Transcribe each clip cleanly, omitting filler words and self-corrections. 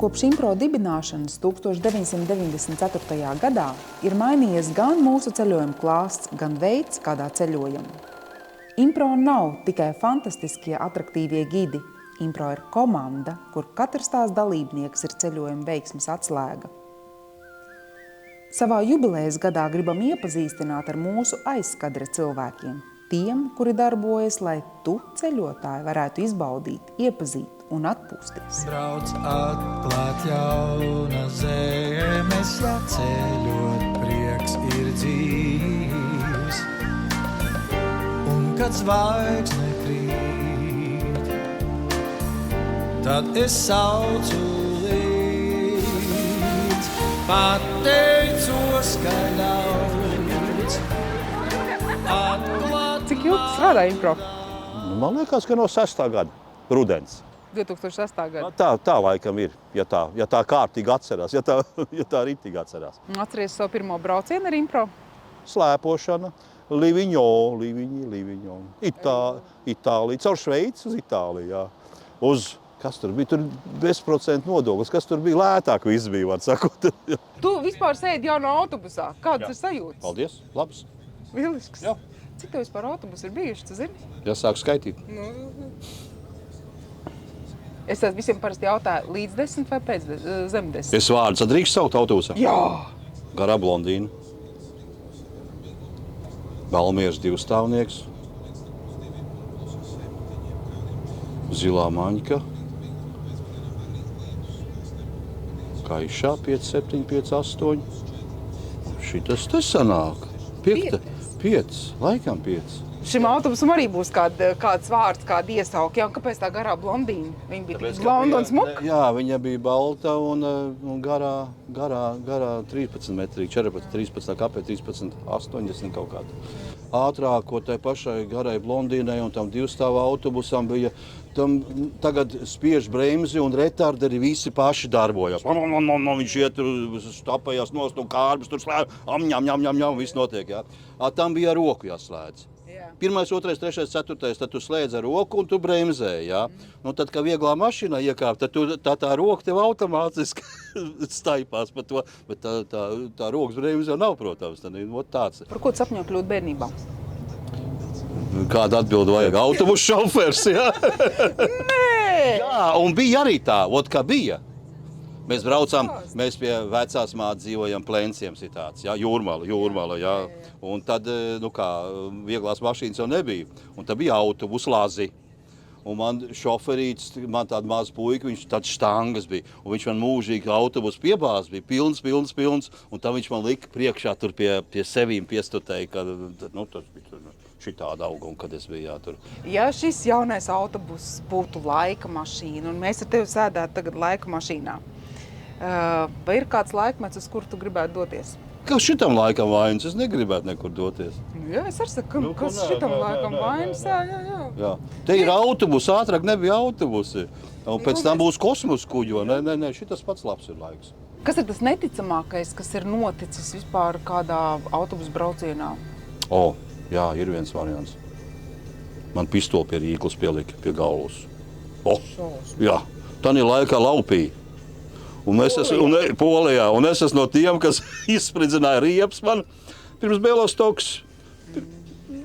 Kopš Impro dibināšanas 1994. gadā ir mainījies gan mūsu ceļojuma klāsts, gan veids, kādā ceļojam. Impro nav tikai fantastiskie atraktīvie gidi. Impro ir komanda, kur katrs tās dalībnieks ir ceļojuma veiksmes atslēga. Savā jubilejas gadā gribam iepazīstināt ar mūsu aizkadra cilvēkiem, tiem, kuri darbojas, lai tu, ceļotāji, varētu izbaudīt, iepazīt un atpūsties. Brauc atklāt jauna zemes, ja ceļot prieks ir dzīvs. Un kad zvaigzne krīt, tad es saucu līdz, pateicos, ka daudz atklāt. Cik ilgi strādā Impro? Man liekas, ka no 6. gada, rudens. 2006. gada. Tā laikam ir, ja tā kārtīgi atcerās, ja tā ritīgi atcerās. Atceries savu pirmo braucienu ar Impro? Slēpošana, Liviņo. Itālija, caur Šveici uz Itāliju, jā. Kas tur bija? Tur 10% nodoklis, kas tur bija lētāk viss bija, var sakot. Tu vispār sēdi jau no autobusā. Kādas ir sajūtas? Paldies, labs. Lielisks. Jā. Cik tev vispār autobusi ir bijuši, tu zini? Jāsāk skaitīt. Es visiem parasti jautāju, līdz 10 vai pēc zem 10? Es vārdus drīkst saukt autobusā? Jā! Garā blondīna. Valmieras divstāvnieks. Zilā maņka. Kaišā 5, 7, 5, 8. Šitas te sanāk. 5, laikam 5. Šim autobusam arī būs kāds vārds, kāda iesauka. Un kāpēc tā garā blondīna? Viņa bija tik blonda un smuka? Jā, viņa bija balta un garā 13 metri, 14, 13, kāpēc 13, 80 kaut kāda. Ātrāk, ko tai pašai garai blondīnai un tam divstāvā autobusam bija, tam tagad spiež bremzi un retarderi visi paši darbojās. Viņš iet tur, stapējās nost un kārbis tur slēdz, viss notiek, jā. Tam bija ar roku jāslēdz. 1, 2, 3, 4, tad tu slēdz ar roku un tu bremzēji, jā. Nu, tad, kad vieglā mašīnā iekāp, tad tā roka tev automātiski staipās par to, bet tā rokas bremze jau nav, protams, tad tāds. Par ko tu sapņo kļūt bērnībā? Kādu atbildi vajag? Autobusu šofers, jā? Nē! Jā, un bija arī tā, kā bija. Mēs braucām, mēs pie vecās mātes dzīvojam Plenciem tāds, jā, Jūrmala, jā. Un tad, vieglās mašīnas jau nebija. Un tad bija autobus lazi. Un man šoferīts, man tāda maza puika, viņš tāds štangas bija. Un viņš man mūžīgi autobus piebāz bija, pilns. Un tad viņš man lika priekšā tur pie sevīm piestutēja, ka, tas bija šitāda auguma, kad es biju tur. Ja šis jaunais autobus būtu laika mašīna, un mēs ar tevi sēdētu tagad laika mašīnā, vai ir kāds laikmets, uz kuru tu gribētu doties? Kas šitam laikam vainas? Es negribētu nekur doties. Jā, es arī saku, kas šitam laikam vainas? Jā. Te ir autobusi, ātrāk nebija autobusi. Un pēc tam būs kosmosa kuģi. Nē, šitas pats labs ir laiks. Kas ir tas neticamākais, kas ir noticis vispār kādā autobusu braucienā? Jā, ir viens variants. Man pistoli pie rīklas pielika pie galvas. Jā, tādā laikā laupīja. Polijā. Un es esmu no tiem, kas izspridzināja riepas man pirms Belostoks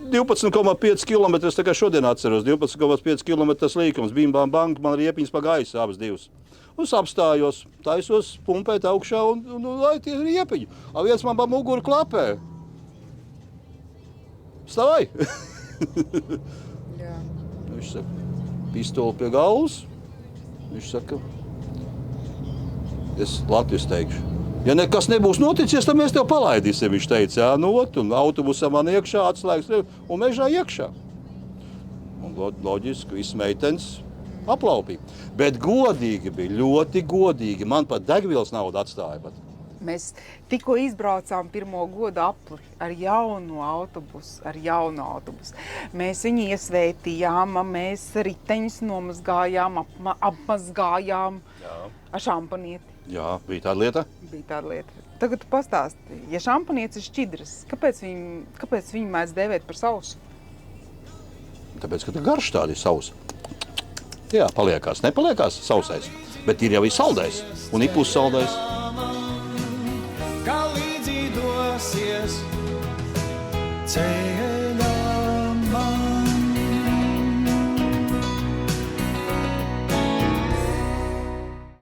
12,5 km. Tā kā šodien atceros, 12,5 km līkums. Bim, bam, bang, man riepiņas pa gaisu, abas divas. Un es apstājos, taisos pumpēt augšā un lai tie riepiņi. Viens man pa muguru klapē. Stāvaj! Jā. Viņš saka, pistoli pie galvas. Viņš saka, es Latvijas teikšu. Ja nekas nebūs noticies, tad mēs tev palaidīsim, viņš teica. Jā, un autobusā man iekšā atslēgas un mežā iekšā. Un loģiski, viss meitenes aplaupīja. Bet godīgi bija, ļoti godīgi. Man pat degvielas naudu atstāja pat. Mēs tikko izbraucām pirmo godu apli ar jaunu autobusu. Mēs viņu iesvētījām, mēs riteņus nomazgājām, apmazgājām ar šampanieti. Jā, bija tāda lieta? Bija tāda lieta. Tagad tu pastāsti, ja šampanietis ir šķidrs, kāpēc viņu mēdz dēvēt par sausu? Tāpēc, ka tā garš tāda ir sausa. Jā, paliekās. Nepaliekās sausais? Bet ir jau saldais un ipus saldais. Kā līdzi dosies, ceļ